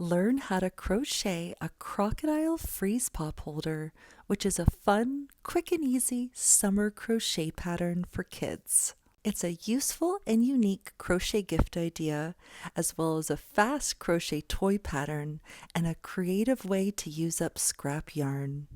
Learn how to crochet a crocodile freeze pop holder, which is a fun, quick and easy summer crochet pattern for kids. It's a useful and unique crochet gift idea, as well as a fast crochet toy pattern and a creative way to use up scrap yarn.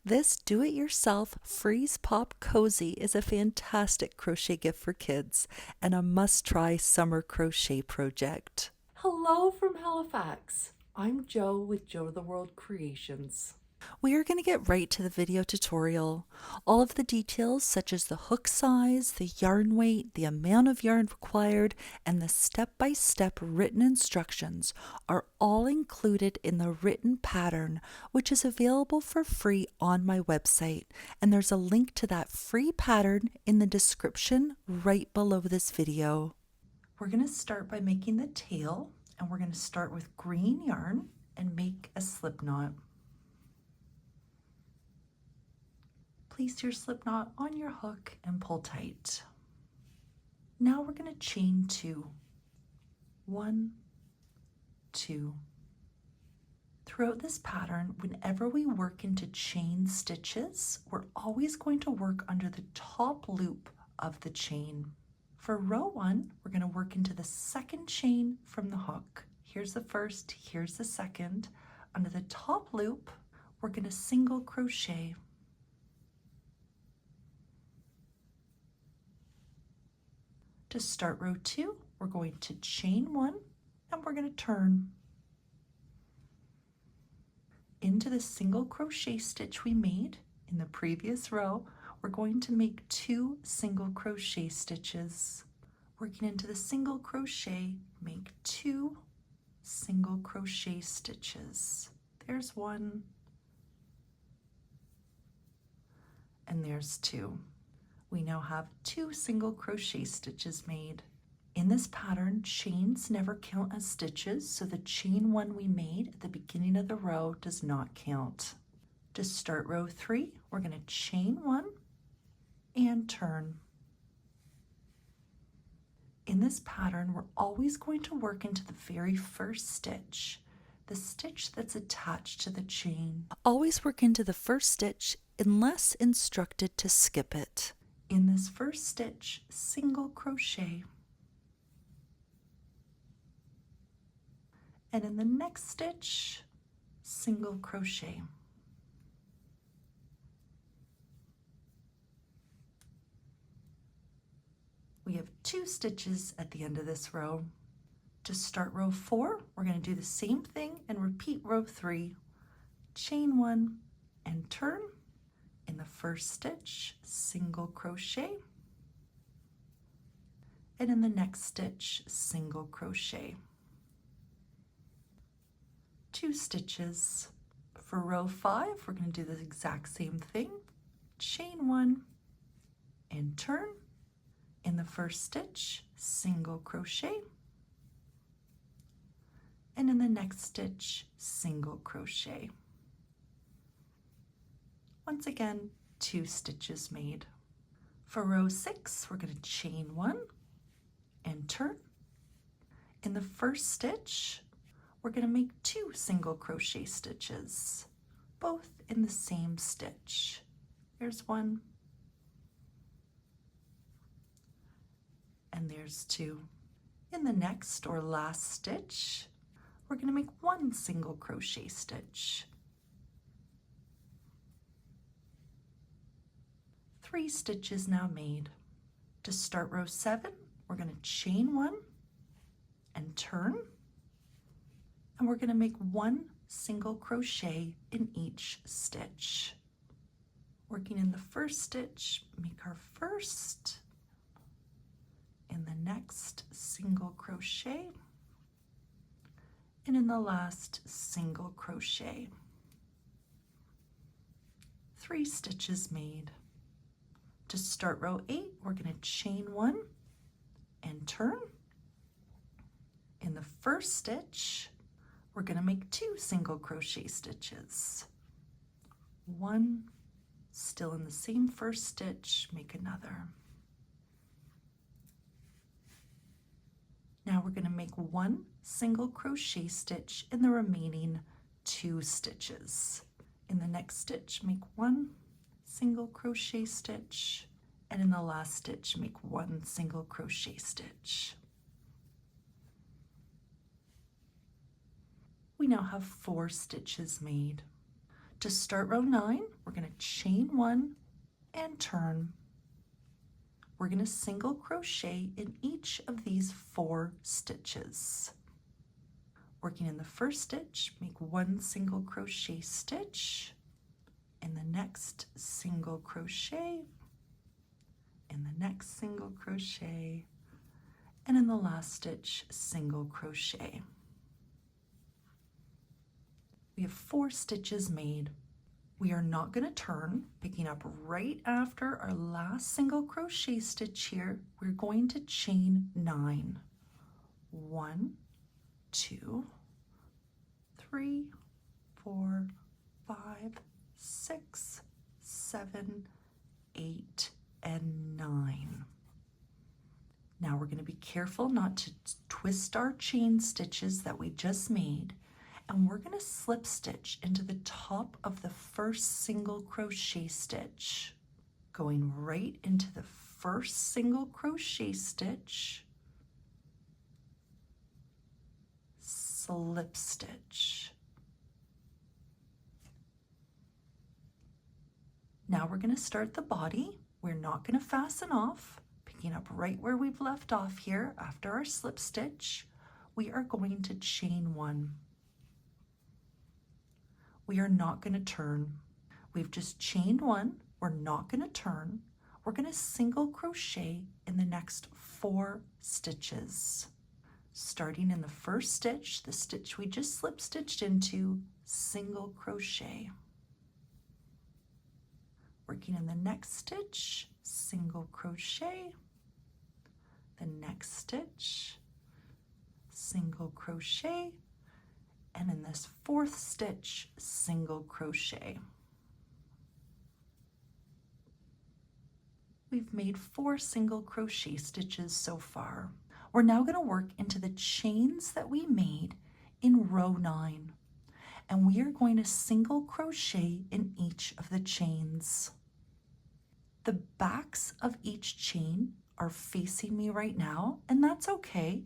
This do-it-yourself freeze pop cozy is a fantastic crochet gift for kids and a must-try summer crochet project. Hello from Halifax. I'm Jo with Jo the World Creations. We are going to get right to the video tutorial. All of the details such as the hook size, the yarn weight, the amount of yarn required, and the step-by-step written instructions are all included in the written pattern, which is available for free on my website. And there's a link to that free pattern in the description right below this video. We're going to start by making the tail, and we're going to start with green yarn and make a slip knot. Place your slip knot on your hook and pull tight. Now we're going to chain 2. 1, 2. Throughout this pattern, whenever we work into chain stitches, we're always going to work under the top loop of the chain. For row 1, we're going to work into the second chain from the hook. Here's the first, here's the second. Under the top loop, we're going to single crochet. To start row 2, we're going to chain 1 and we're going to turn. Into the single crochet stitch we made in the previous row, we're going to make 2 single crochet stitches. Working into the single crochet, make 2 single crochet stitches. There's 1 and there's 2. We now have 2 single crochet stitches made. In this pattern, chains never count as stitches, so the chain 1 we made at the beginning of the row does not count. To start row 3, we're going to chain 1 and turn. In this pattern, we're always going to work into the very first stitch, the stitch that's attached to the chain. Always work into the first stitch unless instructed to skip it. In this first stitch, single crochet. And in the next stitch, single crochet. We have 2 stitches at the end of this row. To start row 4, we're going to do the same thing and repeat row 3. Chain 1 and turn. In the first stitch, single crochet. And in the next stitch, single crochet. 2 stitches. For row 5, we're going to do the exact same thing. Chain 1 and turn. In the first stitch, single crochet, and in the next stitch, single crochet. Once again, 2 stitches made. For row 6, we're going to chain 1 and turn. In the first stitch, we're going to make 2 single crochet stitches, both in the same stitch. There's 1. And there's 2. In the next or last stitch, we're going to make 1 single crochet stitch. 3 stitches now made. To start row 7, we're going to chain 1 and turn, and we're going to make 1 single crochet in each stitch. Working in the first stitch, make our first. In the next, single crochet, and in the last, single crochet. 3 stitches made. To start row 8, we're going to chain 1 and turn. In the first stitch, we're going to make 2 single crochet stitches. 1, still in the same first stitch, make another. Now we're going to make 1 single crochet stitch in the remaining 2 stitches. In the next stitch, make 1 single crochet stitch, and in the last stitch, make 1 single crochet stitch. We now have 4 stitches made. To start row 9, we're going to chain 1 and turn. We're going to single crochet in each of these 4 stitches. Working in the first stitch, make 1 single crochet stitch. In the next, single crochet. In the next, single crochet. And in the last stitch, single crochet. We have 4 stitches made. We are not going to turn, picking up right after our last single crochet stitch here. We're going to chain 9. 1, 2, 3, 4, 5, 6, 7, 8, and 9. Now we're going to be careful not to twist our chain stitches that we just made, and we're going to slip stitch into the top of the first single crochet stitch, going right into the first single crochet stitch, slip stitch. Now we're going to start the body. We're not going to fasten off, picking up right where we've left off here after our slip stitch. We are going to chain 1. We are not going to turn. We've just chained 1. We're not going to turn. We're going to single crochet in the next 4 stitches. Starting in the first stitch, the stitch we just slip stitched into, single crochet. Working in the next stitch, single crochet. The next stitch, single crochet. And in this 4th stitch, single crochet. We've made 4 single crochet stitches so far. We're now going to work into the chains that we made in row 9. And we are going to single crochet in each of the chains. The backs of each chain are facing me right now, and that's okay.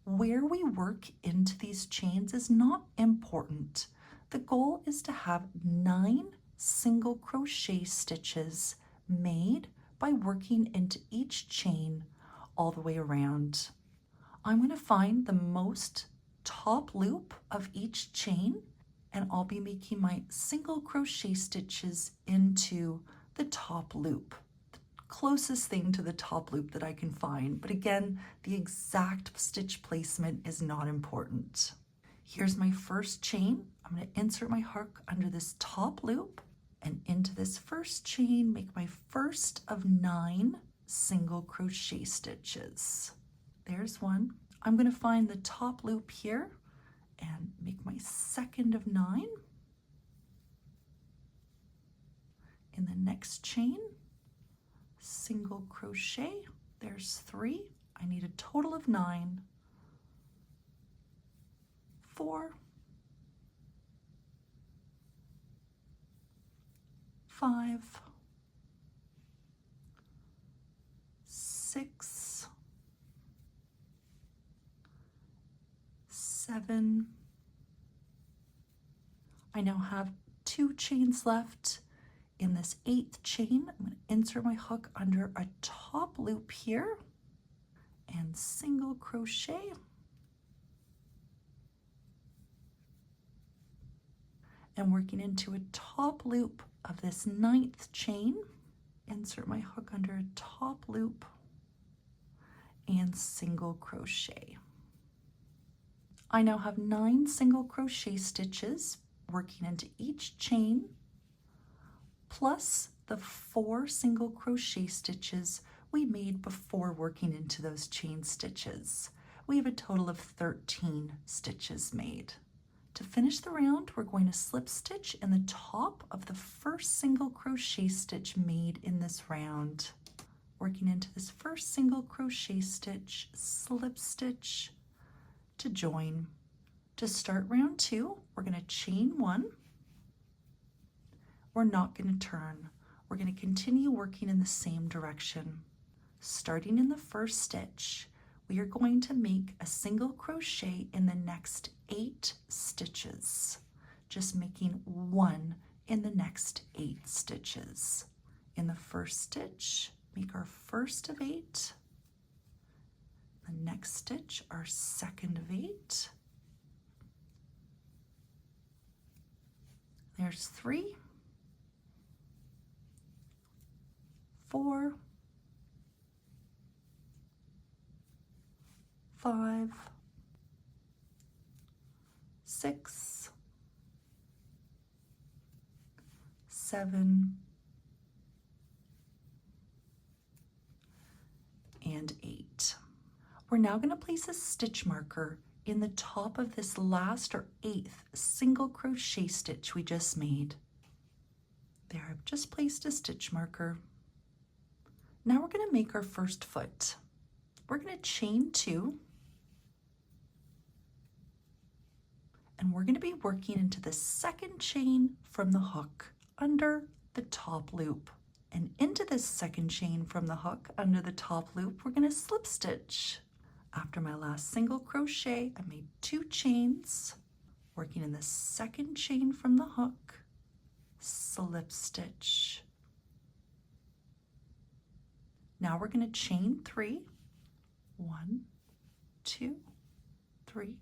Where we work into these chains is not important. The goal is to have 9 single crochet stitches made by working into each chain all the way around. I'm going to find the most top loop of each chain, and I'll be making my single crochet stitches into the top loop. Closest thing to the top loop that I can find, but again, the exact stitch placement is not important. Here's my first chain. I'm going to insert my hook under this top loop and into this first chain, make my first of 9 single crochet stitches. There's 1. I'm going to find the top loop here and make my second of 9. In the next chain, single crochet. There's 3. I need a total of 9. 4, 5, 6, 7. I now have 2 chains left. In this 8th chain, I'm going to insert my hook under a top loop here and single crochet. And working into a top loop of this 9th chain, insert my hook under a top loop and single crochet. I now have 9 single crochet stitches working into each chain, plus the 4 single crochet stitches we made before working into those chain stitches. We have a total of 13 stitches made. To finish the round, we're going to slip stitch in the top of the first single crochet stitch made in this round. Working into this first single crochet stitch, slip stitch, to join. To start round 2, we're going to chain 1. We're not going to turn. We're going to continue working in the same direction. Starting in the first stitch, we are going to make a single crochet in the next 8 stitches, just making 1 in the next 8 stitches. In the first stitch, make our first of 8. The next stitch, our second of 8. There's 3, 4, 5, 6, 7, and 8. We're now going to place a stitch marker in the top of this last or 8th single crochet stitch we just made. There, I've just placed a stitch marker. Now we're going to make our first foot. We're going to chain 2, and we're going to be working into the second chain from the hook under the top loop. And into this second chain from the hook under the top loop, we're going to slip stitch. After my last single crochet, I made 2 chains, working in the second chain from the hook, slip stitch. Now we're going to chain 3, 1, 2, 3,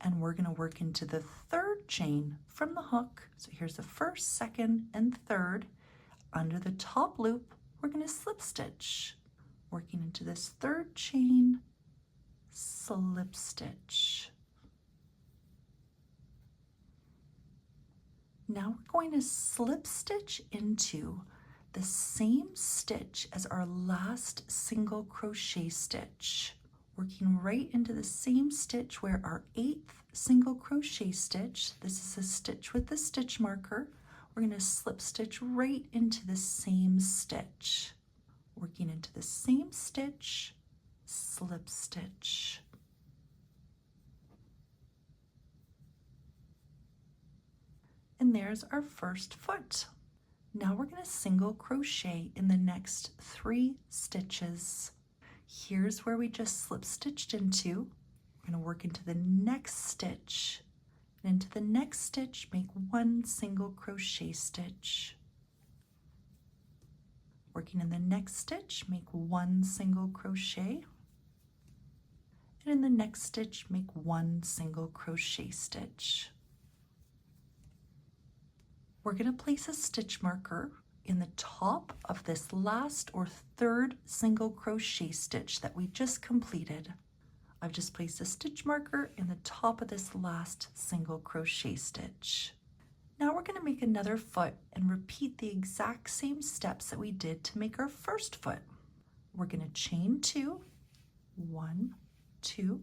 and we're going to work into the third chain from the hook. So here's the first, second, and third. Under the top loop, we're going to slip stitch. Working into this third chain, slip stitch. Now we're going to slip stitch into the same stitch as our last single crochet stitch, working right into the same stitch where our 8th single crochet stitch, this is a stitch with the stitch marker, we're going to slip stitch right into the same stitch. Working into the same stitch, slip stitch. And there's our first foot. Now we're going to single crochet in the next 3 stitches. Here's where we just slip stitched into. We're going to work into the next stitch. And into the next stitch, make 1 single crochet stitch. Working in the next stitch, make 1 single crochet, and in the next stitch, make 1 single crochet stitch. We're going to place a stitch marker in the top of this last or third single crochet stitch that we just completed. I've just placed a stitch marker in the top of this last single crochet stitch. Now we're going to make another foot and repeat the exact same steps that we did to make our first foot. We're going to chain 2, 1, 2.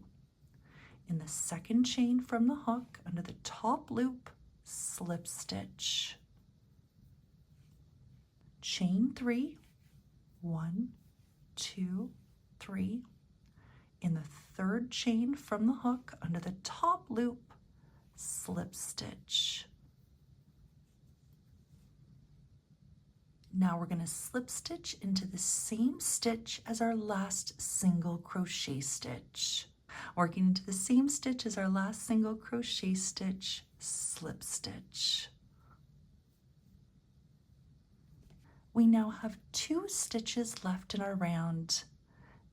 In the second chain from the hook, under the top loop, slip stitch. Chain 3, 1, 2, 3. In the third chain from the hook, under the top loop, slip stitch. Now we're going to slip stitch into the same stitch as our last single crochet stitch. Working into the same stitch as our last single crochet stitch, slip stitch. We now have 2 stitches left in our round.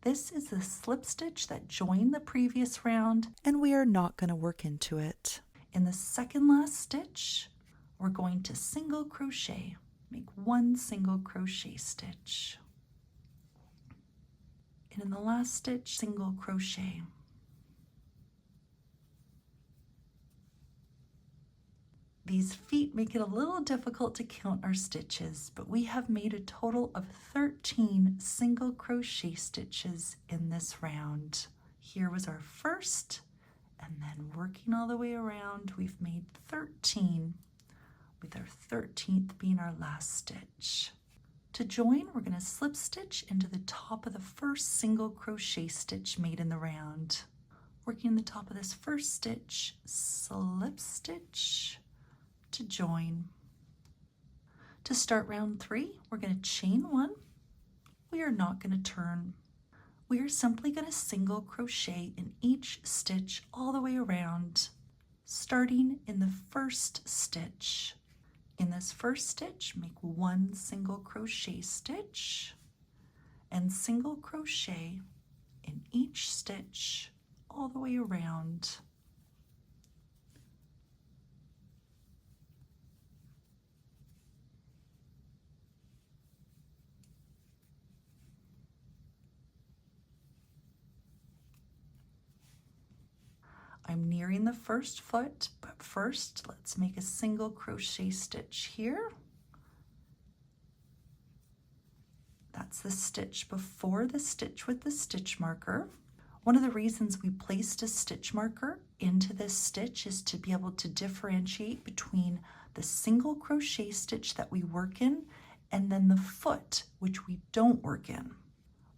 This is the slip stitch that joined the previous round, and we are not going to work into it. In the second last stitch, we're going to single crochet. Make 1 single crochet stitch. And in the last stitch, single crochet. These feet make it a little difficult to count our stitches, but we have made a total of 13 single crochet stitches in this round. Here was our first, and then working all the way around, we've made 13. With our 13th being our last stitch. To join, we're going to slip stitch into the top of the first single crochet stitch made in the round. Working in the top of this first stitch, slip stitch to join. To start round 3, we're going to chain 1. We are not going to turn. We are simply going to single crochet in each stitch all the way around, starting in the first stitch. In this first stitch, make 1 single crochet stitch and single crochet in each stitch all the way around. I'm nearing the first foot, but first let's make a single crochet stitch here. That's the stitch before the stitch with the stitch marker. One of the reasons we placed a stitch marker into this stitch is to be able to differentiate between the single crochet stitch that we work in and then the foot, which we don't work in.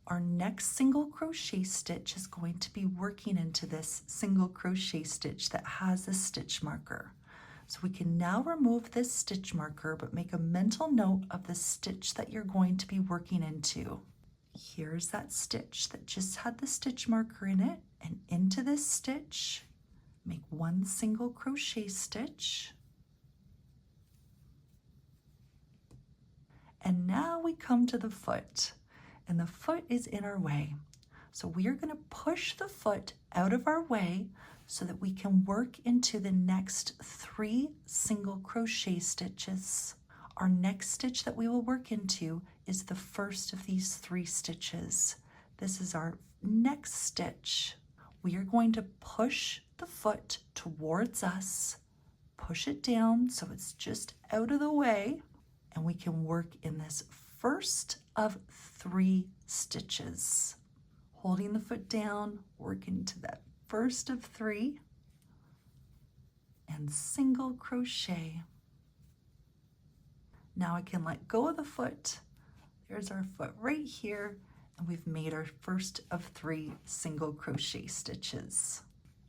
Our next single crochet stitch is going to be working into this single crochet stitch that has a stitch marker. So we can now remove this stitch marker, but make a mental note of the stitch that you're going to be working into. Here's that stitch that just had the stitch marker in it, and into this stitch, make 1 single crochet stitch. And now we come to the foot, and the foot is in our way. So we are going to push the foot out of our way so that we can work into the next 3 single crochet stitches. Our next stitch that we will work into is the first of these 3 stitches. This is our next stitch. We are going to push the foot towards us, push it down so it's just out of the way, and we can work in this first of 3 stitches. Holding the foot down, working to that first of 3, and single crochet. Now I can let go of the foot. There's our foot right here, and we've made our first of 3 single crochet stitches.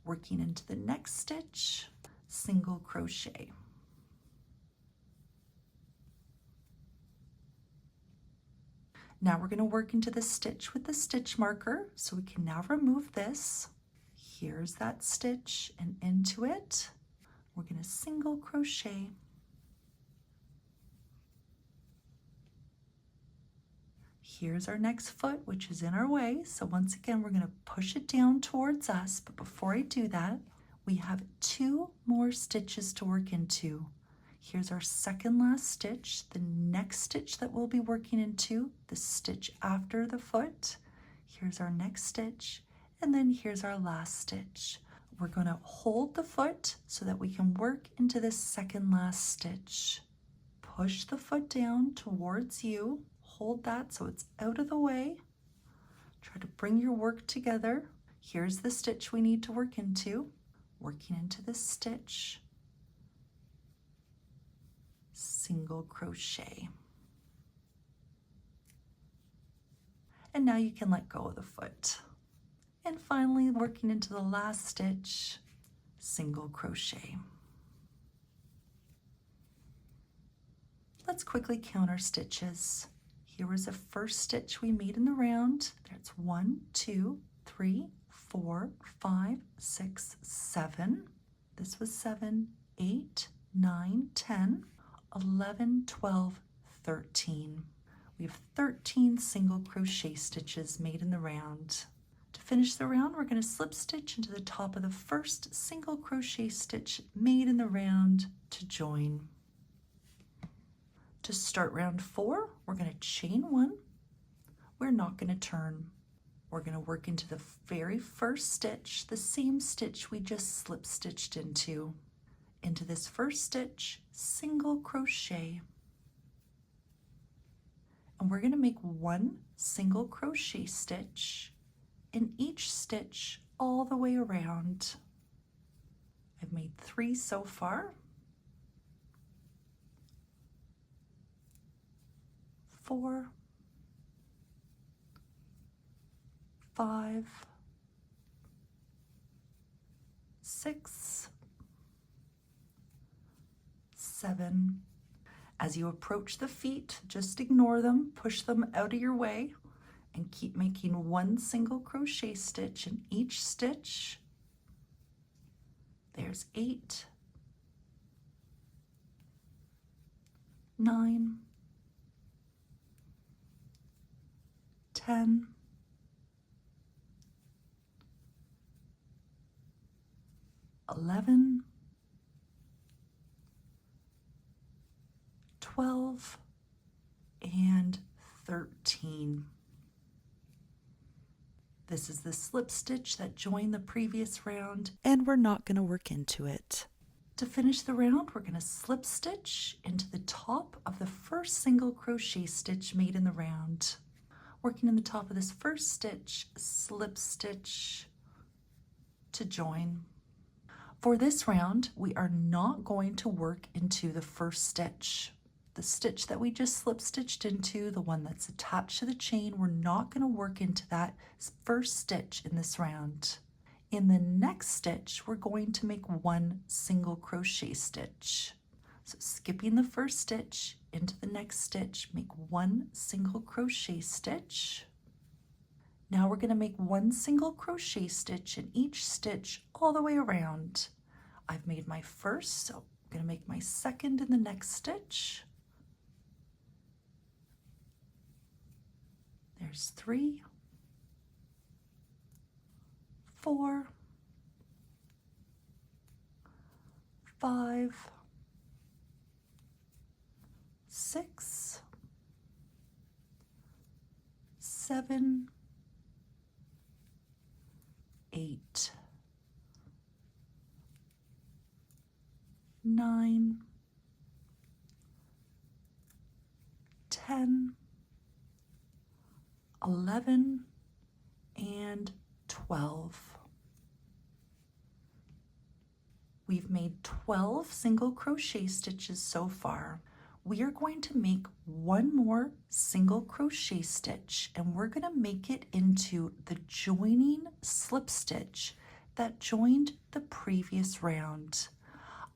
Working into the next stitch, single crochet. Now we're going to work into the stitch with the stitch marker, so we can now remove this. Here's that stitch, and into it, we're going to single crochet. Here's our next foot, which is in our way. So once again, we're going to push it down towards us. But before I do that, we have 2 more stitches to work into. Here's our second last stitch. The next stitch that we'll be working into, the stitch after the foot. Here's our next stitch. And then here's our last stitch. We're going to hold the foot so that we can work into this second last stitch. Push the foot down towards you. Hold that so it's out of the way. Try to bring your work together. Here's the stitch we need to work into. Working into this stitch. Single crochet. And now you can let go of the foot. And finally, working into the last stitch, single crochet. Let's quickly count our stitches. Here was the first stitch we made in the round. That's 1, 2, 3, 4, 5, 6, 7. This was 7, 8, 9, 10, 11, 12, 13. We have 13 single crochet stitches made in the round. To finish the round, we're going to slip stitch into the top of the first single crochet stitch made in the round to join. To start round 4, we're going to chain 1. We're not going to turn. We're going to work into the very first stitch, the same stitch we just slip stitched into. Into this first stitch, single crochet. And we're going to make 1 single crochet stitch in each stitch all the way around. I've made 3 so far. 4, 5, 6, 7. As you approach the feet, just ignore them, push them out of your way, and keep making one single crochet stitch in each stitch. There's 8, 9, 10, 11, 12, and 13. This is the slip stitch that joined the previous round, and we're not going to work into it. To finish the round, we're going to slip stitch into the top of the first single crochet stitch made in the round. Working in the top of this first stitch, slip stitch to join. For this round, we are not going to work into the first stitch. The stitch that we just slip stitched into, the one that's attached to the chain, we're not going to work into that first stitch in this round. In the next stitch, we're going to make one single crochet stitch. So skipping the first stitch into the next stitch, make one single crochet stitch. Now we're going to make one single crochet stitch in each stitch all the way around. I've made my first, so I'm going to make my second in the next stitch. There's 3, 4, 5, 6, 7, 8, 9, 10, 11, and 12. We've made 12 single crochet stitches so far. We are going to make one more single crochet stitch, and we're going to make it into the joining slip stitch that joined the previous round.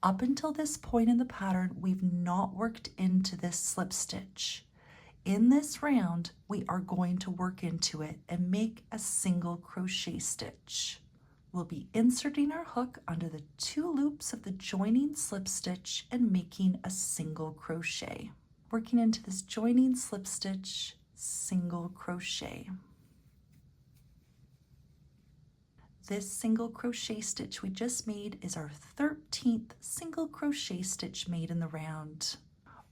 Up until this point in the pattern, we've not worked into this slip stitch. In this round, we are going to work into it and make a single crochet stitch. We'll be inserting our hook under the 2 loops of the joining slip stitch and making a single crochet. Working into this joining slip stitch, single crochet. This single crochet stitch we just made is our 13th single crochet stitch made in the round.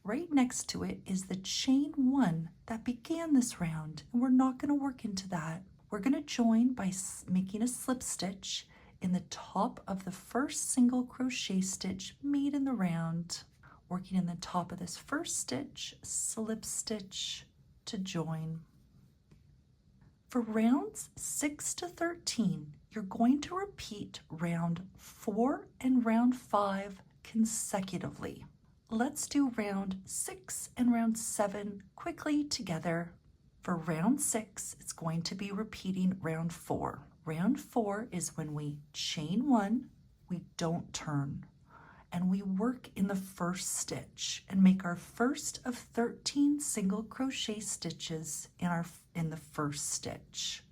Right next to it is the chain 1 that began this round, and we're not going to work into that. We're going to join by making a slip stitch in the top of the first single crochet stitch made in the round. Working in the top of this first stitch, slip stitch to join. For rounds 6 to 13, you're going to repeat round 4 and round 5 consecutively. Let's do round 6 and round 7 quickly together. For round 6, it's going to be repeating round 4. Round 4 is when we chain 1, we don't turn, and we work in the first stitch and make our first of 13 single crochet stitches in the first stitch.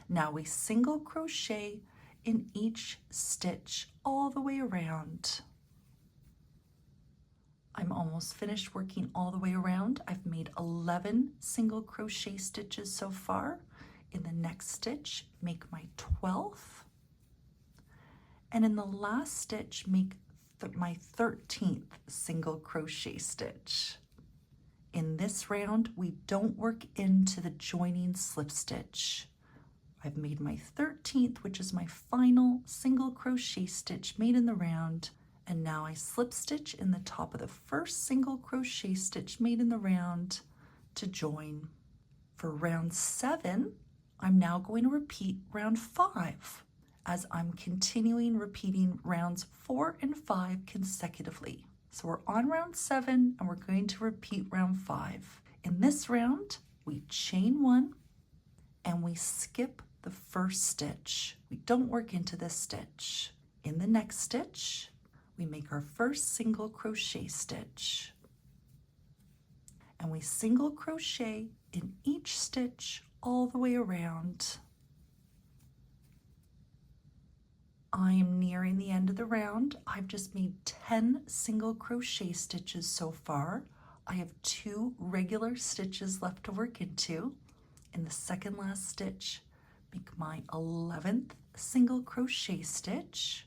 Now we single crochet in each stitch all the way around. I'm almost finished working all the way around. I've made 11 single crochet stitches so far. In the next stitch, make my 12th. And in the last stitch, make my 13th single crochet stitch. In this round, we don't work into the joining slip stitch. I've made my 13th, which is my final single crochet stitch made in the round. And now I slip stitch in the top of the first single crochet stitch made in the round to join. For round 7, I'm now going to repeat round 5 as I'm continuing repeating rounds 4 and 5 consecutively. So we're on round 7 and we're going to repeat round 5. In this round, we chain 1 and we skip the first stitch. We don't work into this stitch. In the next stitch, we make our first single crochet stitch. And we single crochet in each stitch all the way around. I am nearing the end of the round. I've just made 10 single crochet stitches so far. I have 2 regular stitches left to work into. In the second last stitch, make my 11th single crochet stitch.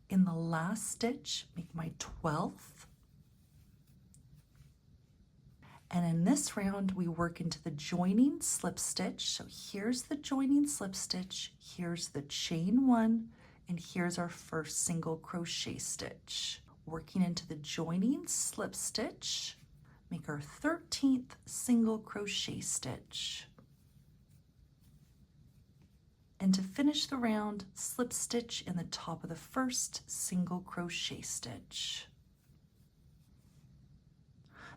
In the last stitch, make my 12th. And in this round, we work into the joining slip stitch. So here's the joining slip stitch, here's the chain 1, and here's our first single crochet stitch. Working into the joining slip stitch, make our 13th single crochet stitch. And to finish the round, slip stitch in the top of the first single crochet stitch.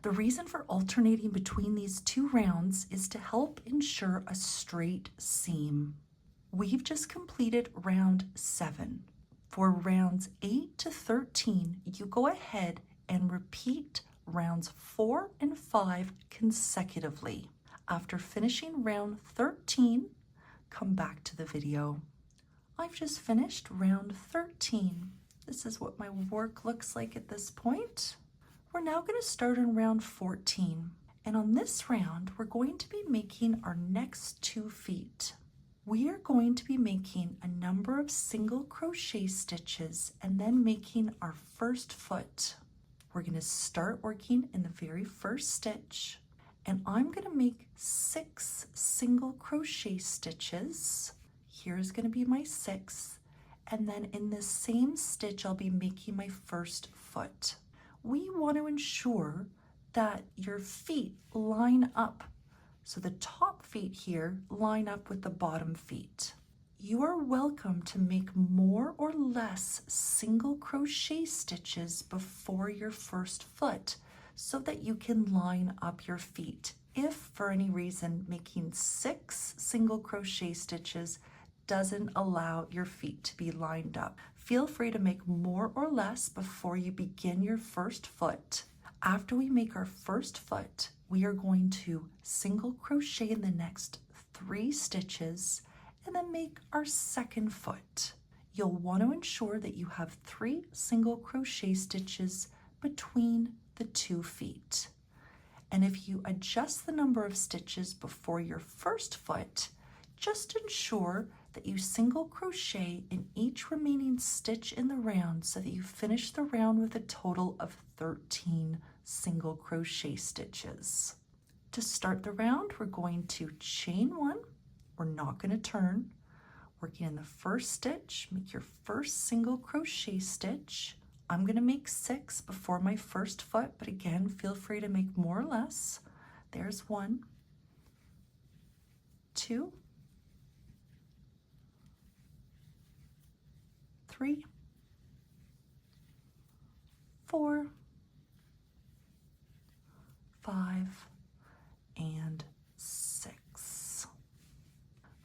The reason for alternating between these 2 rounds is to help ensure a straight seam. We've just completed round 7. For rounds 8 to 13, you go ahead and repeat rounds 4 and 5 consecutively. After finishing round 13, come back to the video. I've just finished round 13. This is what my work looks like at this point. We're now going to start on round 14. And on this round, we're going to be making our next 2 feet. We are going to be making a number of single crochet stitches and then making our first foot. We're going to start working in the very first stitch, and I'm going to make 6 single crochet stitches. Here's going to be my 6th, and then in this same stitch I'll be making my first foot. We want to ensure that your feet line up. So the top feet here line up with the bottom feet. You are welcome to make more or less single crochet stitches before your first foot so that you can line up your feet. If for any reason making 6 single crochet stitches doesn't allow your feet to be lined up, feel free to make more or less before you begin your first foot. After we make our first foot, we are going to single crochet in the next 3 stitches and then make our second foot. You'll want to ensure that you have 3 single crochet stitches between the 2 feet. And if you adjust the number of stitches before your first foot, just ensure that you single crochet in each remaining stitch in the round so that you finish the round with a total of 13 single crochet stitches. To start the round, we're going to chain 1. We're not going to turn. Working in the first stitch, make your first single crochet stitch. I'm going to make 6 before my first foot, but again, feel free to make more or less. There's 1, 2, 3, 4, 5, and 6.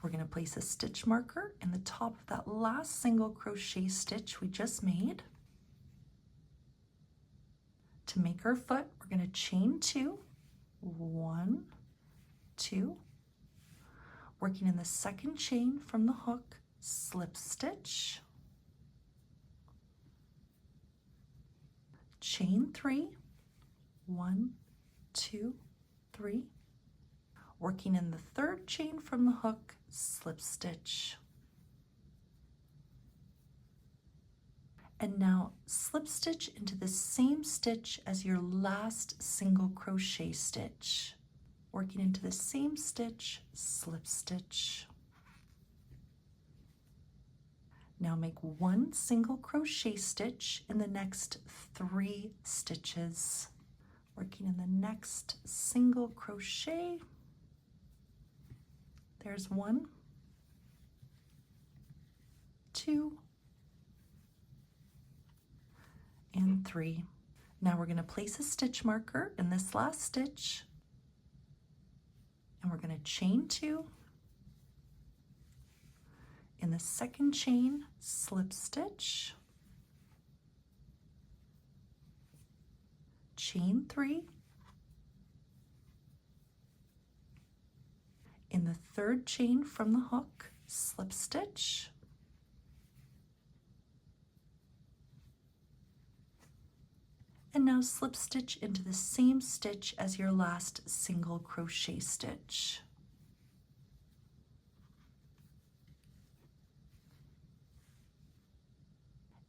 We're going to place a stitch marker in the top of that last single crochet stitch we just made. To make our foot, we're going to chain 2, 1, 2. Working in the second chain from the hook, slip stitch, chain 3, 1, 2, 3. Working in the third chain from the hook, slip stitch. And now slip stitch into the same stitch as your last single crochet stitch. Working into the same stitch, slip stitch. Now make 1 single crochet stitch in the next 3 stitches. Working in the next single crochet. There's 1, 2, and 3. Now we're going to place a stitch marker in this last stitch, and we're going to chain 2, In the second chain, slip stitch, chain 3. In the third chain from the hook, slip stitch, and now slip stitch into the same stitch as your last single crochet stitch.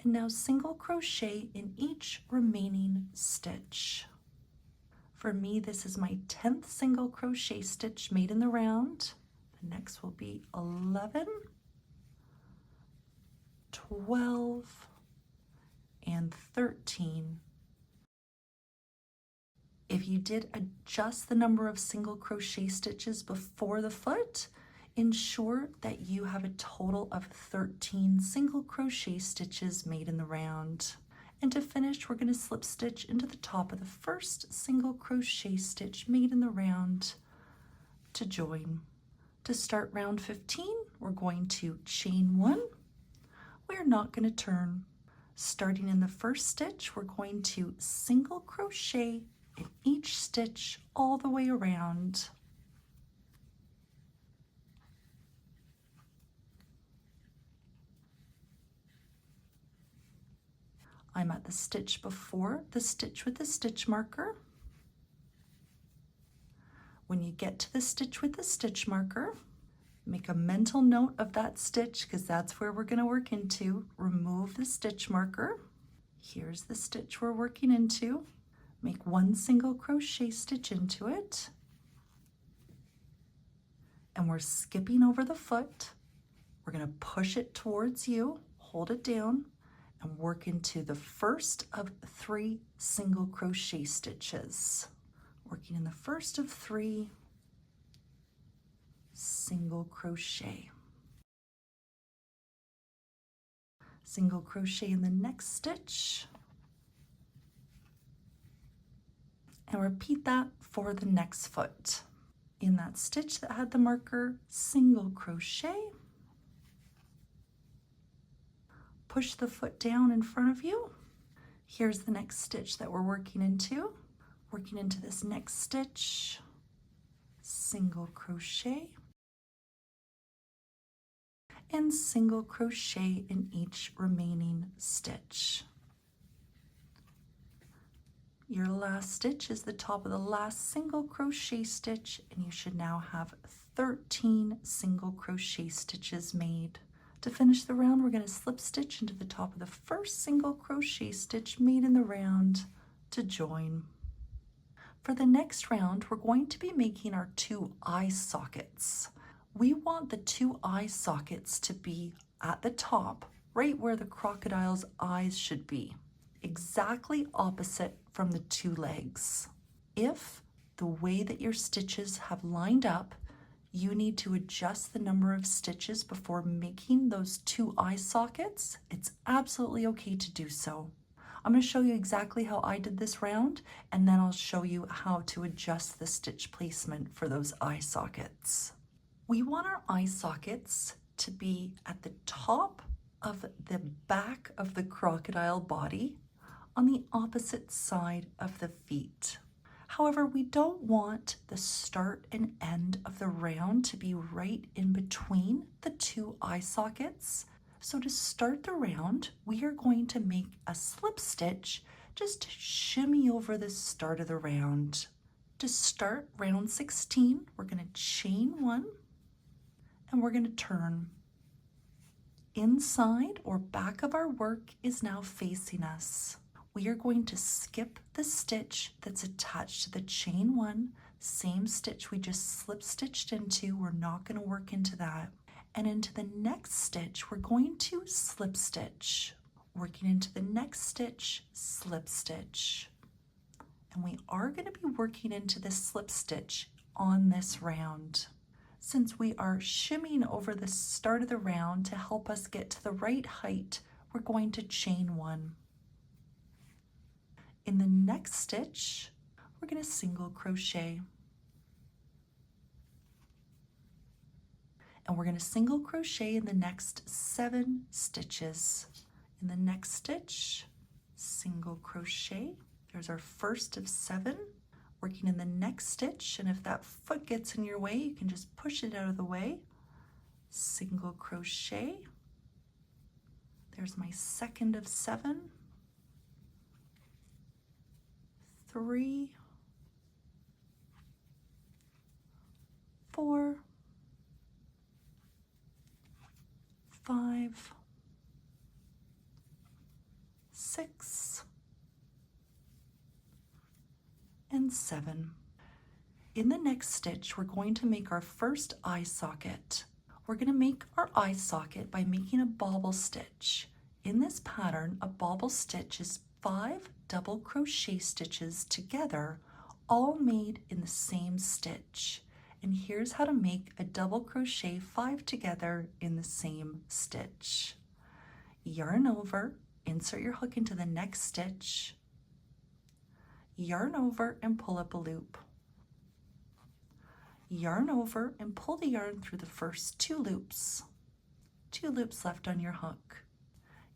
And now single crochet in each remaining stitch. For me, this is my 10th single crochet stitch made in the round. The next will be 11, 12, and 13. If you did adjust the number of single crochet stitches before the foot, ensure that you have a total of 13 single crochet stitches made in the round. And to finish, we're going to slip stitch into the top of the first single crochet stitch made in the round to join. To start round 15, we're going to chain 1. We're not going to turn. Starting in the first stitch, we're going to single crochet in each stitch all the way around. I'm at the stitch before the stitch with the stitch marker. When you get to the stitch with the stitch marker, make a mental note of that stitch because that's where we're going to work into. Remove the stitch marker. Here's the stitch we're working into. Make one single crochet stitch into it. And we're skipping over the foot. We're going to push it towards you, hold it down, and work into the first of 3 single crochet stitches. Working in the first of 3 single crochet. Single crochet in the next stitch. And repeat that for the next foot. In that stitch that had the marker, single crochet. Push the foot down in front of you. Here's the next stitch that we're working into. Working into this next stitch, single crochet, and single crochet in each remaining stitch. Your last stitch is the top of the last single crochet stitch, and you should now have 13 single crochet stitches made. To finish the round, we're going to slip stitch into the top of the first single crochet stitch made in the round to join. For the next round, we're going to be making our 2 eye sockets. We want the 2 eye sockets to be at the top, right where the crocodile's eyes should be, exactly opposite from the 2 legs. If the way that your stitches have lined up, you need to adjust the number of stitches before making those 2 eye sockets, it's absolutely okay to do so. I'm going to show you exactly how I did this round, and then I'll show you how to adjust the stitch placement for those eye sockets. We want our eye sockets to be at the top of the back of the crocodile body on the opposite side of the feet. However, we don't want the start and end of the round to be right in between the 2 eye sockets. So to start the round, we are going to make a slip stitch just to shimmy over the start of the round. To start round 16, we're going to chain 1 and we're going to turn. Inside or back of our work is now facing us. We are going to skip the stitch that's attached to the chain 1, same stitch we just slip stitched into. We're not going to work into that. And into the next stitch, we're going to slip stitch. Working into the next stitch, slip stitch. And we are going to be working into this slip stitch on this round. Since we are shimmying over the start of the round to help us get to the right height, we're going to chain 1. In the next stitch, we're going to single crochet. and we're going to single crochet in the next 7 stitches. In the next stitch, single crochet. There's our first of 7. Working in the next stitch, and if that foot gets in your way, you can just push it out of the way. Single crochet. There's my second of 7. 3, 4, 5, 6, and 7. In the next stitch, we're going to make our first eye socket. We're going to make our eye socket by making a bobble stitch. In this pattern, a bobble stitch is 5 double crochet stitches together, all made in the same stitch. And here's how to make a double crochet 5 together in the same stitch. Yarn over, insert your hook into the next stitch, yarn over and pull up a loop. Yarn over and pull the yarn through the first 2 loops. 2 loops left on your hook.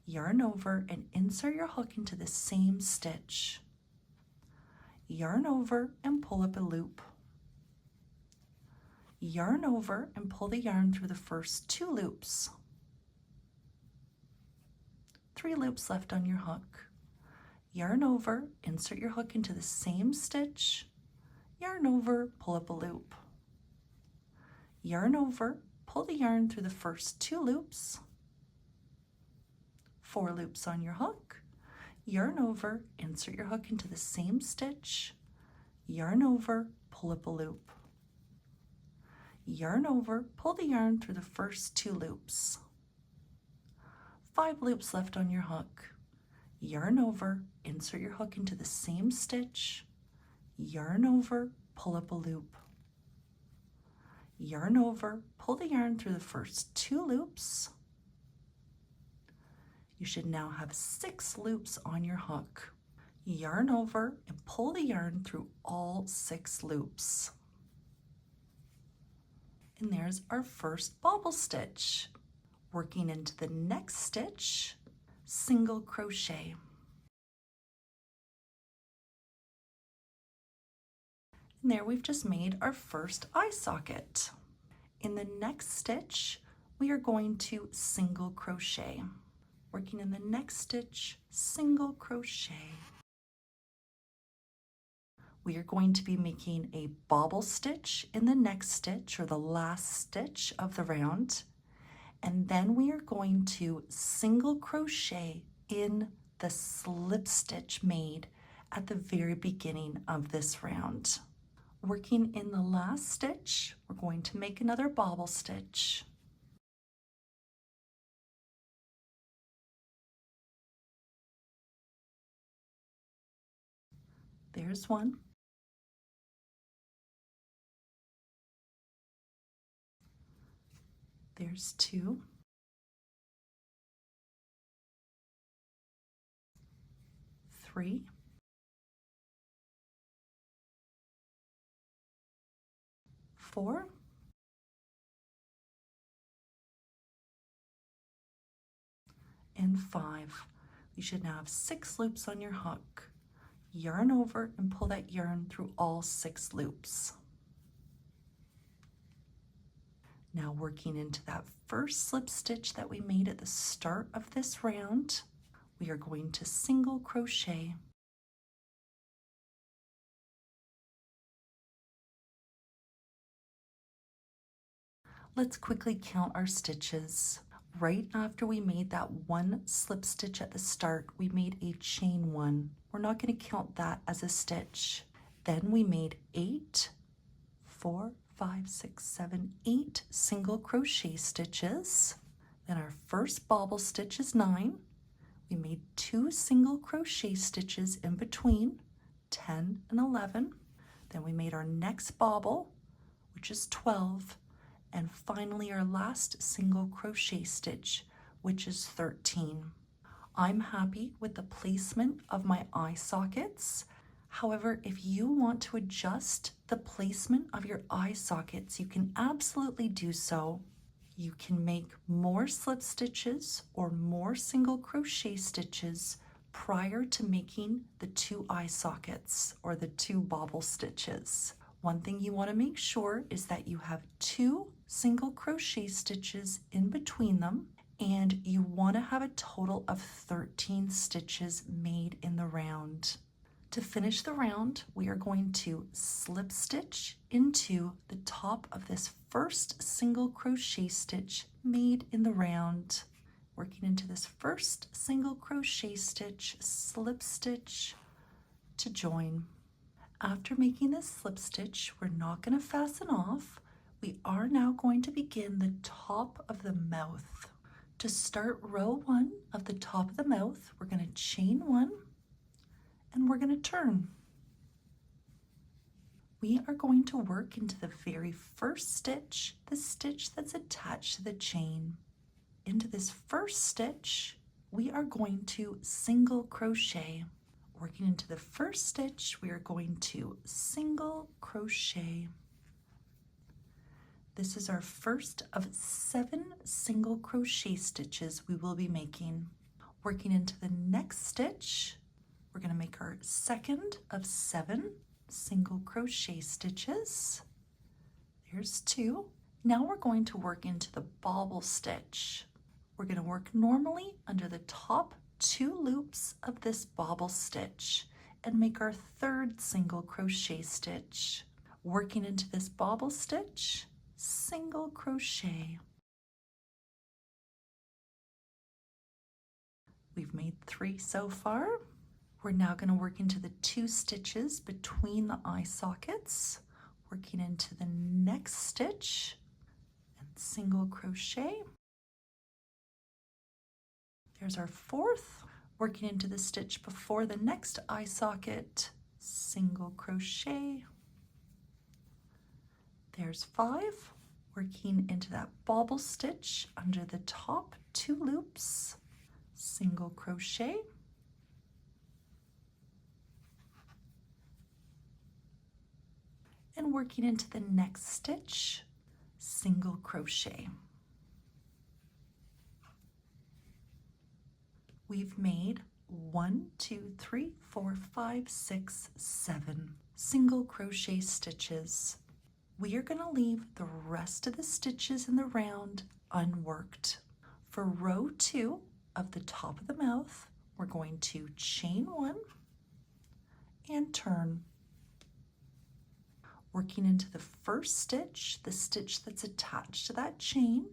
Yarn over and insert your hook into the same stitch. Yarn over and pull up a loop. Yarn over and pull the yarn through the first 2 loops. 3 loops left on your hook. Yarn over, insert your hook into the same stitch. Yarn over, pull up a loop. Yarn over, pull the yarn through the first 2 loops. 4 loops on your hook. Yarn over, insert your hook into the same stitch. Yarn over, pull up a loop. Yarn over, pull the yarn through the first 2 loops. 5 loops left on your hook. Yarn over, insert your hook into the same stitch. Yarn over, pull up a loop. Yarn over, pull the yarn through the first 2 loops. You should now have 6 loops on your hook. Yarn over and pull the yarn through all 6 loops. And there's our first bobble stitch. Working into the next stitch, single crochet. And there we've just made our first eye socket. In the next stitch, we are going to single crochet. Working in the next stitch, single crochet. We are going to be making a bobble stitch in the next stitch, or the last stitch of the round, and then we are going to single crochet in the slip stitch made at the very beginning of this round. Working in the last stitch, we're going to make another bobble stitch. There's one. There's 2. 3. 4. And 5. You should now have 6 loops on your hook. Yarn over and pull that yarn through all 6 loops. Now working into that first slip stitch that we made at the start of this round, we are going to single crochet. Let's quickly count our stitches. Right after we made that 1 slip stitch at the start, we made a chain 1. We're not going to count that as a stitch. Then we made 8, 4, 5, 6, 7, 8 single crochet stitches. Then our first bobble stitch is 9. We made 2 single crochet stitches in between, 10 and 11. Then we made our next bobble, which is 12. And finally our last single crochet stitch, which is 13. I'm happy with the placement of my eye sockets. However, if you want to adjust the placement of your eye sockets, you can absolutely do so. You can make more slip stitches or more single crochet stitches prior to making the 2 eye sockets or the 2 bobble stitches. One thing you want to make sure is that you have 2 single crochet stitches in between them, and you want to have a total of 13 stitches made in the round. To finish the round, we are going to slip stitch into the top of this first single crochet stitch made in the round. Working into this first single crochet stitch, slip stitch to join. After making this slip stitch, we're not going to fasten off. We are now going to begin the top of the mouth. To start row 1 of the top of the mouth, we're going to chain 1 and we're going to turn. We are going to work into the very first stitch, the stitch that's attached to the chain. Into this first stitch, we are going to single crochet. Working into the first stitch, we are going to single crochet. This is our first of 7 single crochet stitches we will be making. Working into the next stitch, we're going to make our second of 7 single crochet stitches. There's 2. Now we're going to work into the bobble stitch. We're going to work normally under the top 2 loops of this bobble stitch and make our third single crochet stitch. Working into this bobble stitch, single crochet. We've made 3 so far. We're now going to work into the 2 stitches between the eye sockets, working into the next stitch and single crochet. There's our 4th, working into the stitch before the next eye socket, single crochet. There's 5, working into that bobble stitch under the top 2 loops, single crochet. And working into the next stitch, single crochet. We've made 1, 2, 3, 4, 5, 6, 7 single crochet stitches. We are going to leave the rest of the stitches in the round unworked. For row 2 of the top of the mouth, we're going to chain 1 and turn. Working into the first stitch, the stitch that's attached to that chain,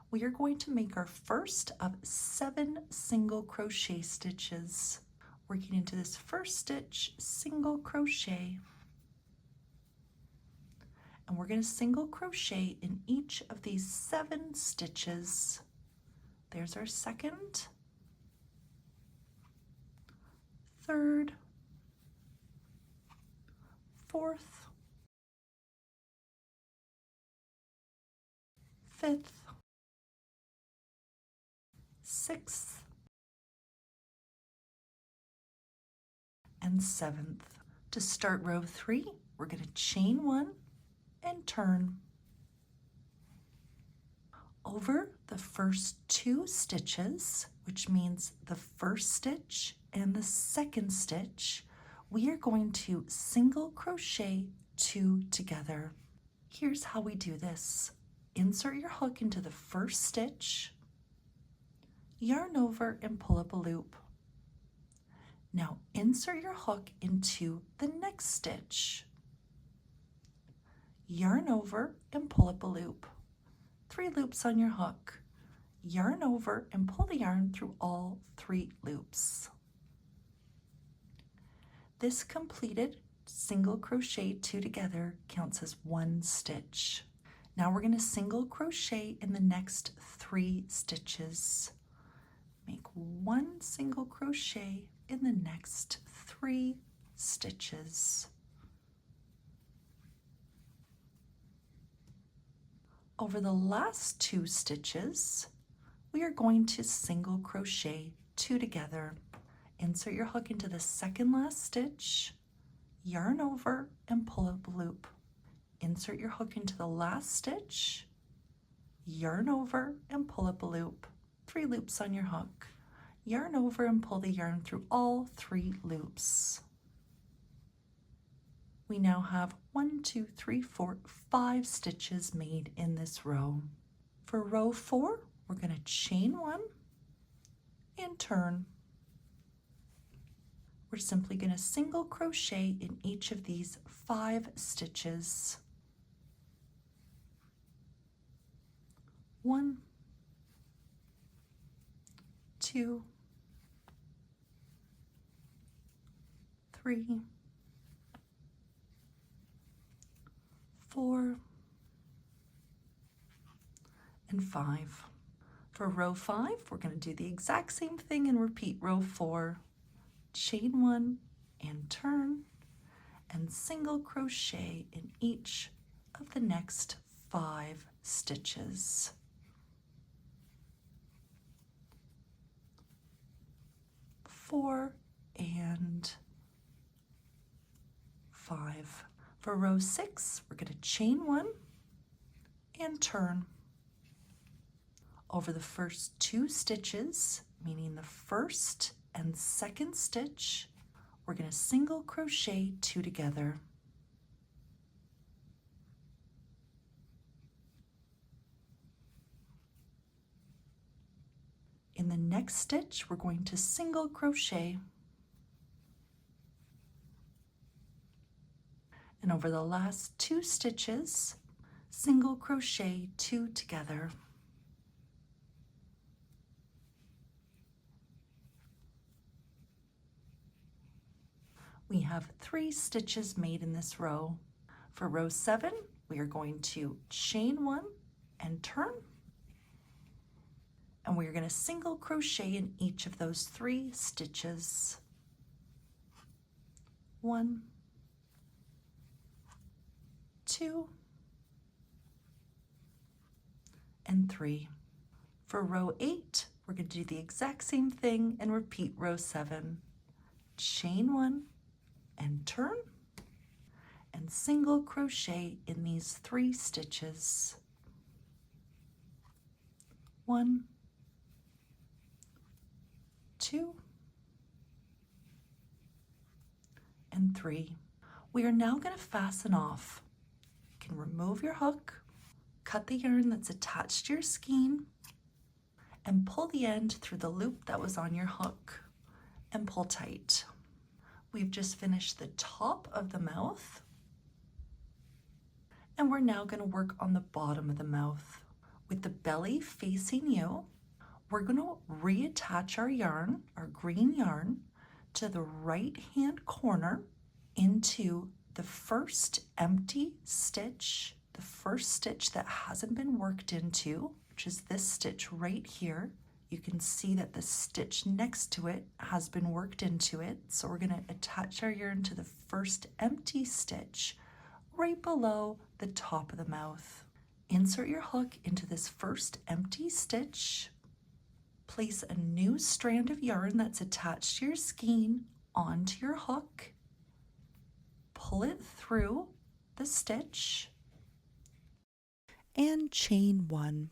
we are going to make our first of 7 single crochet stitches. Working into this first stitch, single crochet. And we're going to single crochet in each of these 7 stitches. There's our second, third, 4th, 5th, 6th, and 7th. To start row 3, we're going to chain 1 and turn. Over the first 2 stitches, which means the first stitch and the second stitch, we are going to single crochet 2 together. Here's how we do this. Insert your hook into the first stitch, yarn over and pull up a loop. Now insert your hook into the next stitch, yarn over and pull up a loop. 3 loops on your hook. Yarn over and pull the yarn through all 3 loops. This completed single crochet 2 together counts as 1 stitch. Now we're going to single crochet in the next 3 stitches. Make 1 single crochet in the next 3 stitches. Over the last 2 stitches, we are going to single crochet 2 together. Insert your hook into the second last stitch, yarn over and pull up a loop. Insert your hook into the last stitch, yarn over and pull up a loop, 3 loops on your hook, yarn over and pull the yarn through all 3 loops. We now have 1, 2, 3, 4, 5 stitches made in this row. For row 4, we're going to chain 1 and turn. We're simply going to single crochet in each of these 5 stitches. 1, 2, 3, 4, and 5. For row 5, we're going to do the exact same thing and repeat row 4. Chain 1 and turn, and single crochet in each of the next 5 stitches. 4 and 5. For row 6, we're going to chain 1 and turn. Over the first 2 stitches, meaning the first and second stitch, we're going to single crochet 2 together. In the next stitch, we're going to single crochet. And over the last 2 stitches, single crochet 2 together. We have 3 stitches made in this row. For row 7, we are going to chain 1 and turn. And we're going to single crochet in each of those 3 stitches. 1, 2, and 3. For row 8, we're going to do the exact same thing and repeat row 7. Chain 1 and turn, and single crochet in these 3 stitches. 1, 2, and 3. We are now going to fasten off. You can remove your hook, cut the yarn that's attached to your skein, and pull the end through the loop that was on your hook and pull tight. We've just finished the top of the mouth, and we're now going to work on the bottom of the mouth. With the belly facing you, we're going to reattach our yarn, our green yarn, to the right hand corner into the first empty stitch, the first stitch that hasn't been worked into, which is this stitch right here. You can see that the stitch next to it has been worked into it. So we're going to attach our yarn to the first empty stitch right below the top of the mouth. Insert your hook into this first empty stitch. Place a new strand of yarn that's attached to your skein onto your hook. Pull it through the stitch and chain 1.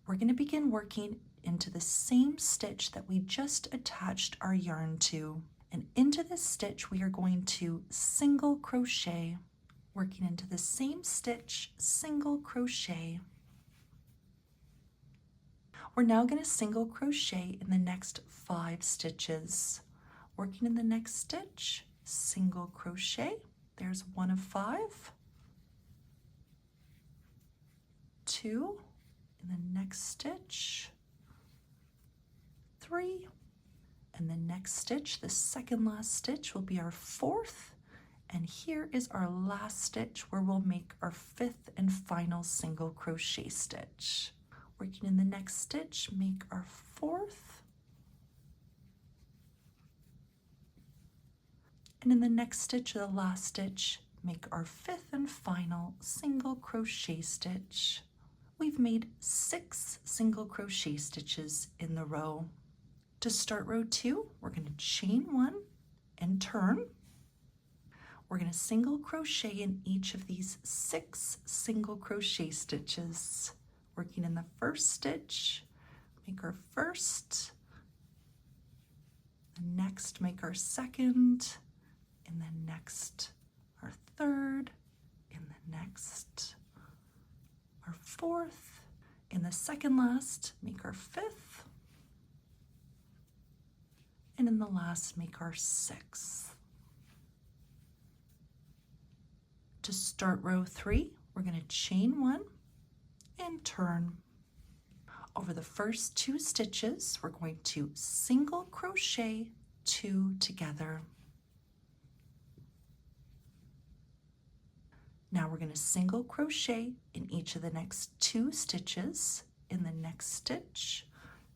We're going to begin working into the same stitch that we just attached our yarn to. And into this stitch, we are going to single crochet. Working into the same stitch, single crochet. We're now going to single crochet in the next 5 stitches. Working in the next stitch, single crochet. There's 1 of 5. 2. In the next stitch, 3, and the next stitch, the second last stitch, will be our 4th, and here is our last stitch where we'll make our 5th and final single crochet stitch. Working in the next stitch, make our 4th, and in the next stitch, the last stitch, make our 5th and final single crochet stitch. We've made 6 single crochet stitches in the row. To start row 2, we're going to chain 1 and turn. We're going to single crochet in each of these 6 single crochet stitches. Working in the first stitch, make our first, the next make our second, in the next our third, in the next our fourth, in the second last make our fifth, and in the last make our 6th. To start row 3, we're going to chain 1 and turn. Over the first 2 stitches, we're going to single crochet 2 together. Now we're going to single crochet in each of the next 2 stitches. In the next stitch,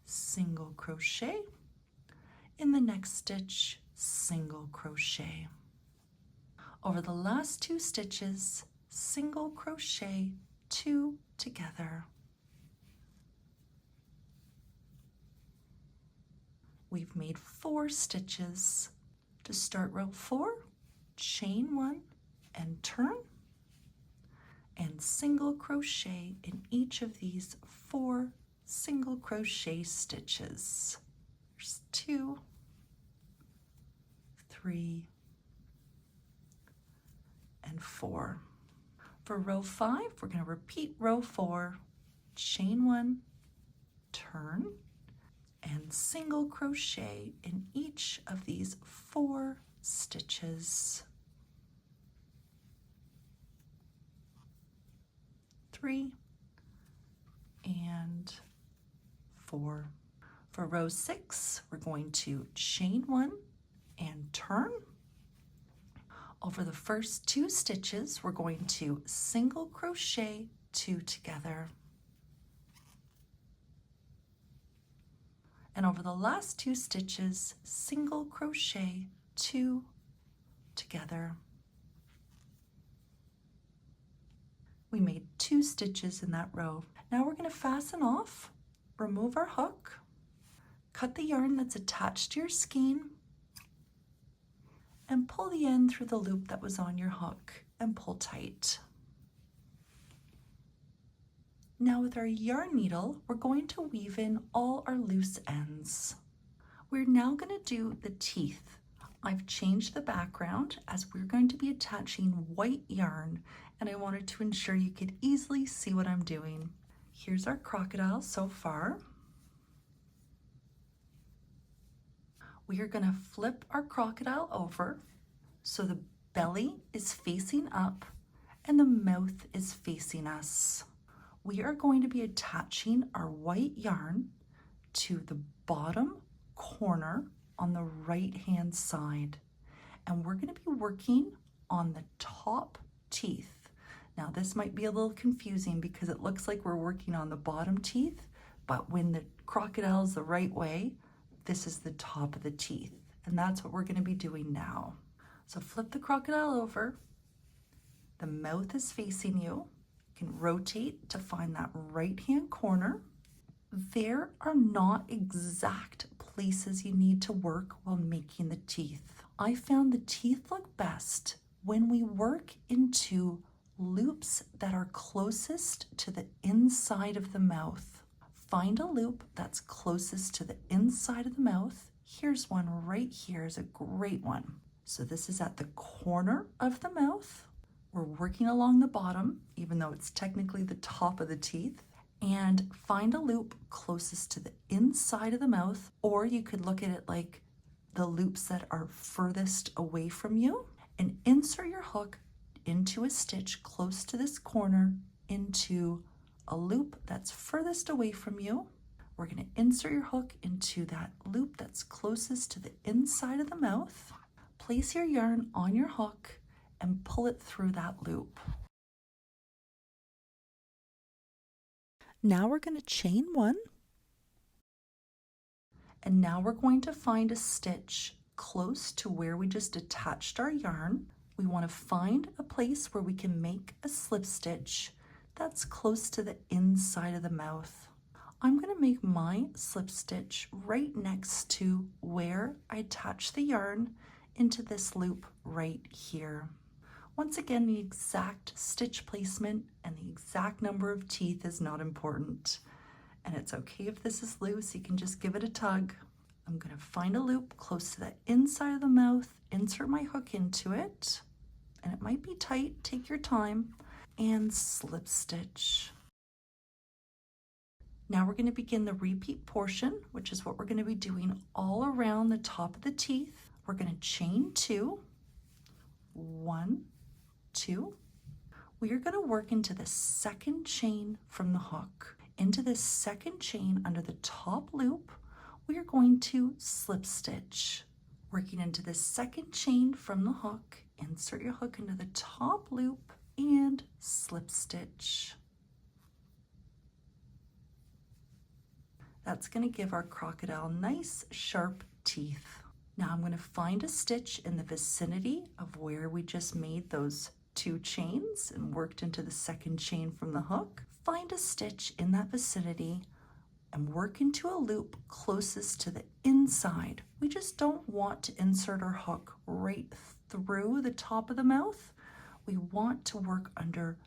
single crochet. In the next stitch, single crochet. Over the last 2 stitches, single crochet 2 together. We've made 4 stitches. To start row 4, chain 1 and turn, and single crochet in each of these 4 single crochet stitches. There's 2, 3, and 4. For row 5, we're going to repeat row 4, chain 1, turn, and single crochet in each of these 4 stitches. 3 and 4. For row 6, we're going to chain 1 and turn. Over the first 2 stitches, we're going to single crochet 2 together. And over the last 2 stitches, single crochet 2 together. We made 2 stitches in that row. Now we're going to fasten off, remove our hook, cut the yarn that's attached to your skein, and pull the end through the loop that was on your hook and pull tight. Now with our yarn needle, we're going to weave in all our loose ends. We're now going to do the teeth. I've changed the background as we're going to be attaching white yarn, and I wanted to ensure you could easily see what I'm doing. Here's our crocodile so far. We are going to flip our crocodile over so the belly is facing up and the mouth is facing us. We are going to be attaching our white yarn to the bottom corner on the right hand side, and we're going to be working on the top teeth. Now this might be a little confusing because it looks like we're working on the bottom teeth, but when the crocodile is the right way, this is the top of the teeth, and that's what we're going to be doing now. So flip the crocodile over, the mouth is facing you. You can rotate to find that right hand corner. There are not exact places you need to work while making the teeth. I found the teeth look best when we work into loops that are closest to the inside of the mouth. Find a loop that's closest to the inside of the mouth. Here's one right here, is a great one. So this is at the corner of the mouth. We're working along the bottom, even though it's technically the top of the teeth. And find a loop closest to the inside of the mouth, or you could look at it like the loops that are furthest away from you, and insert your hook into a stitch close to this corner into a loop that's furthest away from you. We're going to insert your hook into that loop that's closest to the inside of the mouth. Place your yarn on your hook and pull it through that loop. Now we're going to chain 1, and now we're going to find a stitch close to where we just attached our yarn. We want to find a place where we can make a slip stitch that's close to the inside of the mouth. I'm going to make my slip stitch right next to where I attach the yarn into this loop right here. Once again, the exact stitch placement and the exact number of teeth is not important. And it's okay if this is loose, you can just give it a tug. I'm going to find a loop close to the inside of the mouth, insert my hook into it, and it might be tight, take your time, and slip stitch. Now we're going to begin the repeat portion, which is what we're going to be doing all around the top of the teeth. We're going to chain 2, 1, 2. We are going to work into the second chain from the hook. Into this second chain under the top loop, we are going to slip stitch. Working into the second chain from the hook, insert your hook into the top loop and slip stitch. That's going to give our crocodile nice sharp teeth. Now I'm going to find a stitch in the vicinity of where we just made those 2 chains and worked into the second chain from the hook. Find a stitch in that vicinity and work into a loop closest to the inside. We just don't want to insert our hook right through the top of the mouth. We want to work under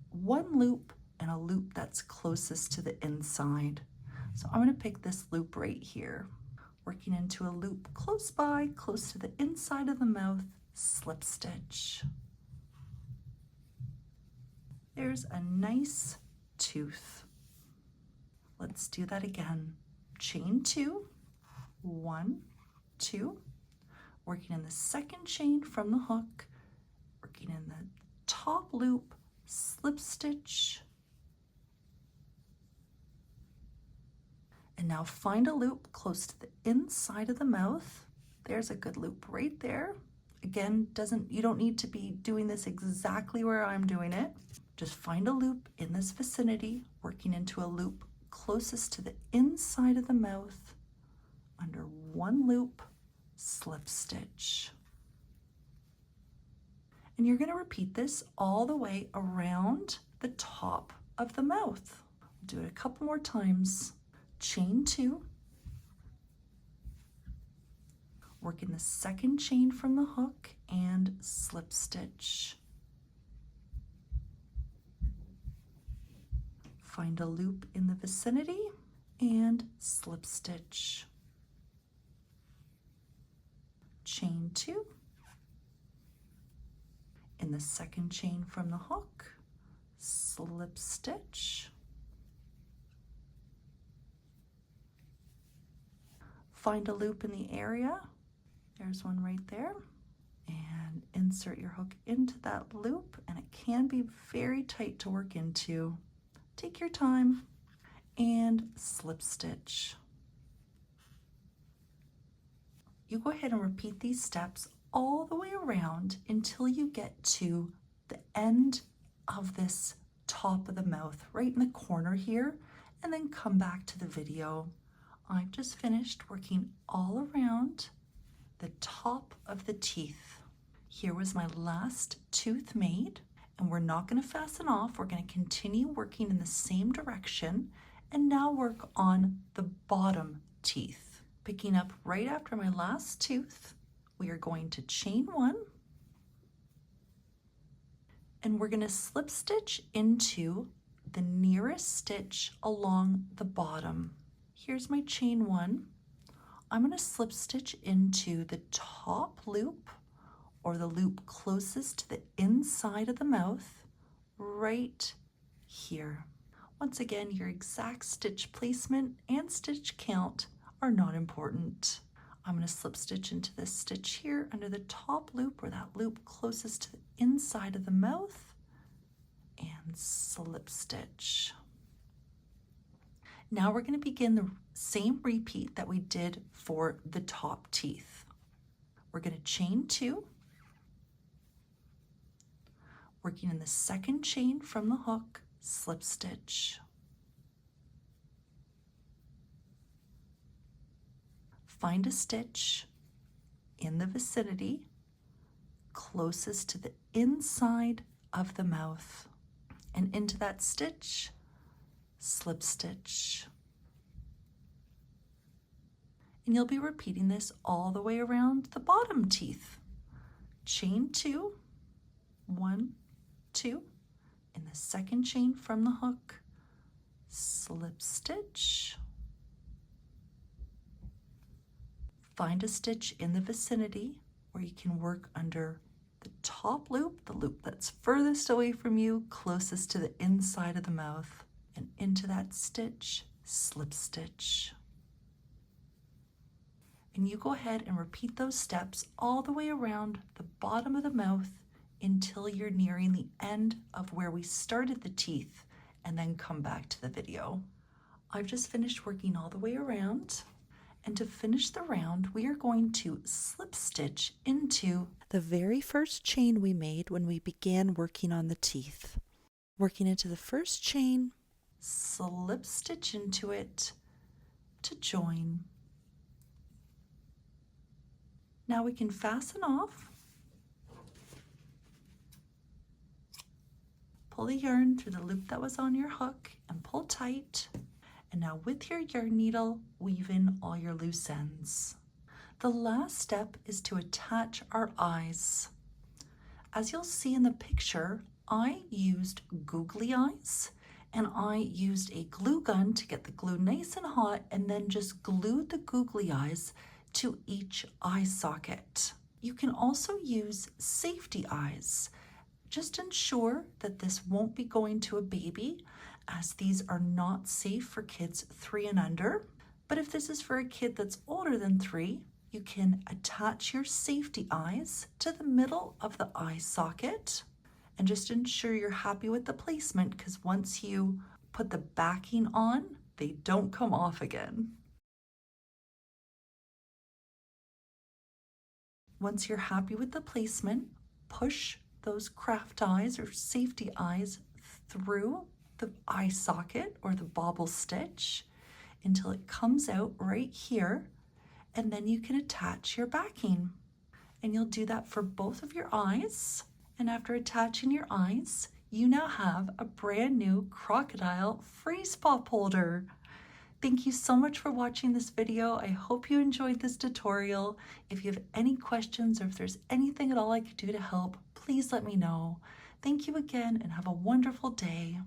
one loop and a loop that's closest to the inside. So I'm going to pick this loop right here. Working into a loop close by, close to the inside of the mouth, slip stitch. There's a nice tooth. Let's do that again. Chain 2, 1, 2. Working in the second chain from the hook, working in the top loop, slip stitch. And now find a loop close to the inside of the mouth. There's a good loop right there. Again, you don't need to be doing this exactly where I'm doing it. Just find a loop in this vicinity, working into a loop closest to the inside of the mouth, under one loop, slip stitch. And you're going to repeat this all the way around the top of the mouth. We'll do it a couple more times. Chain 2, work in the second chain from the hook and slip stitch. Find a loop in the vicinity and slip stitch. Chain 2, in the second chain from the hook, slip stitch. Find a loop in the area. There's one right there. And insert your hook into that loop, and it can be very tight to work into. Take your time and slip stitch. You go ahead and repeat these steps all the way around until you get to the end of this top of the mouth, right in the corner here, and then come back to the video. I've just finished working all around the top of the teeth. Here was my last tooth made, and we're not going to fasten off. We're going to continue working in the same direction and now work on the bottom teeth. Picking up right after my last tooth, we are going to chain 1, and we're going to slip stitch into the nearest stitch along the bottom. Here's my chain 1. I'm going to slip stitch into the top loop, or the loop closest to the inside of the mouth, right here. Once again, your exact stitch placement and stitch count are not important. I'm going to slip stitch into this stitch here under the top loop, or that loop closest to the inside of the mouth, and slip stitch. Now we're going to begin the same repeat that we did for the top teeth. We're going to chain 2, working in the second chain from the hook, slip stitch. Find a stitch in the vicinity closest to the inside of the mouth, and into that stitch, slip stitch. And you'll be repeating this all the way around the bottom teeth. Chain 2, 1, 2, in the second chain from the hook, slip stitch, find a stitch in the vicinity where you can work under the top loop, the loop that's furthest away from you, closest to the inside of the mouth, and into that stitch, slip stitch. And you go ahead and repeat those steps all the way around the bottom of the mouth until you're nearing the end of where we started the teeth, and then come back to the video. I've just finished working all the way around, and to finish the round, we are going to slip stitch into the very first chain we made when we began working on the teeth. Working into the first chain, slip stitch into it to join. Now we can fasten off. Pull the yarn through the loop that was on your hook and pull tight. And now with your yarn needle, weave in all your loose ends. The last step is to attach our eyes. As you'll see in the picture, I used googly eyes, and I used a glue gun to get the glue nice and hot, and then just glued the googly eyes to each eye socket. You can also use safety eyes. Just ensure that this won't be going to a baby, as these are not safe for kids 3 and under. But if this is for a kid that's older than 3, you can attach your safety eyes to the middle of the eye socket, and just ensure you're happy with the placement, because once you put the backing on, they don't come off again. Once you're happy with the placement, push those craft eyes or safety eyes through the eye socket or the bobble stitch until it comes out right here, and then you can attach your backing. And you'll do that for both of your eyes. And after attaching your eyes, you now have a brand new crocodile freeze pop holder. Thank you so much for watching this video. I hope you enjoyed this tutorial. If you have any questions or if there's anything at all I could do to help, please let me know. Thank you again and have a wonderful day.